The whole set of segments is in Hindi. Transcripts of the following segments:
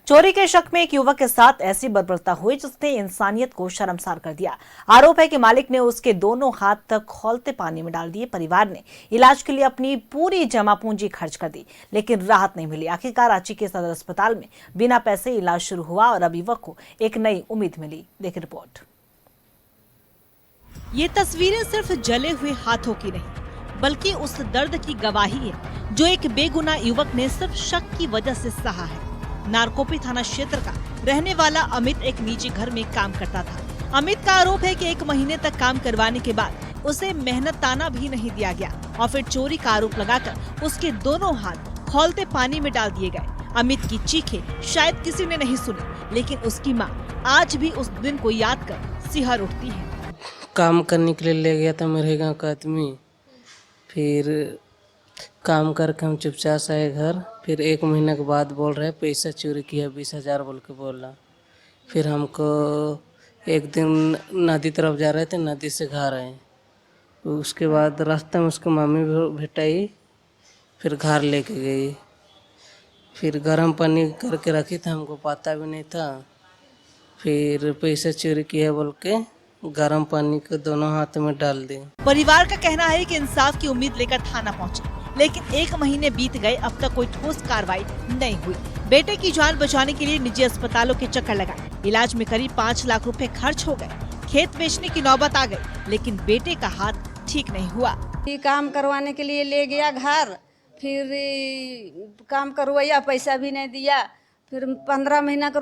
चोरी के शक में एक युवक के साथ ऐसी बर्बरता हुई जिसने इंसानियत को शर्मसार कर दिया। आरोप है कि मालिक ने उसके दोनों हाथ तक खौलते पानी में डाल दिए। परिवार ने इलाज के लिए अपनी पूरी जमा पूंजी खर्च कर दी, लेकिन राहत नहीं मिली। आखिरकार रांची के सदर अस्पताल में बिना पैसे इलाज शुरू हुआ और अब युवक को एक नई उम्मीद मिली। देखिए रिपोर्ट। ये तस्वीरें सिर्फ जले हुए हाथों की नहीं, बल्कि उस दर्द की गवाही है जो एक बेगुनाह युवक ने सिर्फ शक की वजह से सहा है। नारकोपी थाना क्षेत्र का रहने वाला अमित एक निजी घर में काम करता था। अमित का आरोप है कि 1 महीने तक काम करवाने के बाद उसे मेहनताना भी नहीं दिया गया और फिर चोरी का आरोप लगाकर उसके दोनों हाथ खौलते पानी में डाल दिए गए। अमित की चीखें शायद किसी ने नहीं सुनी, लेकिन उसकी मां आज भी उस दिन को याद कर सिहर उठती है। काम करने के लिए ले गया था मेरे गांव का आदमी, फिर काम करके हम चुपचाप से आए घर। फिर 1 महीने के बाद बोल रहे पैसा चोरी किया 20,000 बोल के बोला। फिर हमको एक दिन नदी तरफ जा रहे थे, नदी से घर आए। उसके बाद रास्ते में उसकी मम्मी भेटाई, फिर घर लेके गई। फिर गर्म पानी करके रखी था, हमको पता भी नहीं था। फिर पैसा चोरी किया बोल के गर्म पानी को दोनों हाथ में डाल दी। परिवार का कहना है कि इंसाफ की उम्मीद लेकर थाना पहुंचे, लेकिन 1 महीने बीत गए, अब तक कोई ठोस कार्रवाई नहीं हुई। बेटे की जान बचाने के लिए निजी अस्पतालों के चक्कर लगाए। इलाज में करीब 5 लाख रुपए खर्च हो गए। खेत बेचने की नौबत आ गई, लेकिन बेटे का हाथ ठीक नहीं हुआ। काम करवाने के लिए ले गया घर, फिर काम करवाया, पैसा भी नहीं दिया। फिर 15 महीना के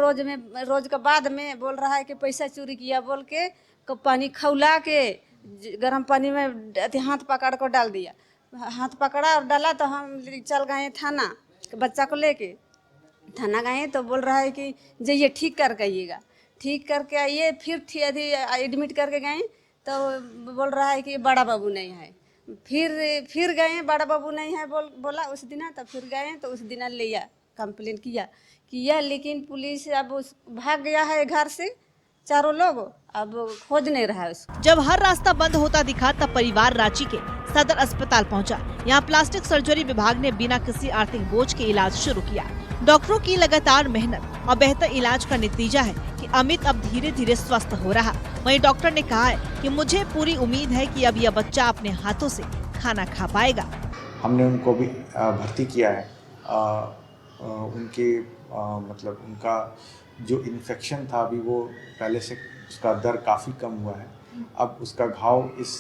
रोज के बाद में बोल रहा है कि पैसा चोरी किया बोल के पानी खौला के गर्म पानी में हाथ पकड़ कर डाल दिया। हाथ पकड़ा और डाला तो हम चल गए थाना, बच्चा को लेके थाना गए तो बोल रहा है कि जाइए ठीक करके आइएगा। ठीक करके आइए, फिर एडमिट करके गए तो बोल रहा है कि बड़ा बाबू नहीं है। फिर गए, बड़ा बाबू नहीं है बोला उस दिन। तो फिर गए तो उस दिन लिया, कंप्लेन किया, लेकिन पुलिस अब भाग गया है घर से। चारों लोग अब खोज नहीं रहा है उसको। जब हर रास्ता बंद होता दिखा तब परिवार रांची के सदर अस्पताल पहुंचा। यहाँ प्लास्टिक सर्जरी विभाग ने बिना किसी आर्थिक बोझ के इलाज शुरू किया। डॉक्टरों की लगातार मेहनत और बेहतर इलाज का नतीजा है कि अमित अब धीरे धीरे स्वस्थ हो रहा। वहीं डॉक्टर ने कहा है कि मुझे पूरी उम्मीद है कि अब यह बच्चा अपने हाथों से खाना खा पाएगा। हमने उनको भी भर्ती किया है। मतलब उनका जो इन्फेक्शन था अभी वो पहले से उसका दर्द काफ़ी कम हुआ है। अब उसका घाव इस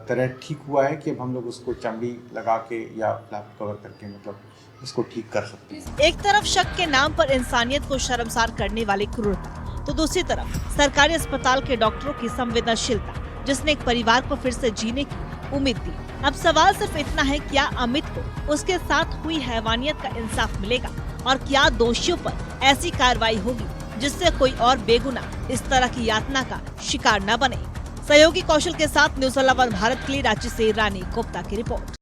तरह ठीक हुआ है कि अब हम लोग उसको चमड़ी लगा के या फ्लैप कवर करके मतलब इसको ठीक कर सकते हैं। एक तरफ शक के नाम पर इंसानियत को शर्मसार करने वाली क्रूरता, तो दूसरी तरफ सरकारी अस्पताल के डॉक्टरों की संवेदनशीलता, जिसने एक परिवार को फिर से जीने की उम्मीद दी। अब सवाल सिर्फ इतना है, क्या अमित को उसके साथ हुई हैवानियत का इंसाफ मिलेगा और क्या दोषियों पर ऐसी कार्रवाई होगी जिससे कोई और बेगुनाह इस तरह की यातना का शिकार न बने। सहयोगी कौशल के साथ न्यूज़ 11 भारत के लिए रांची से रानी गुप्ता की report.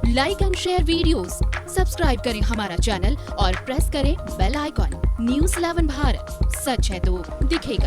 Like and share videos, subscribe करें हमारा चैनल और प्रेस करें बेल आइकॉन। न्यूज़ 11 भारत, सच है तो दिखेगा।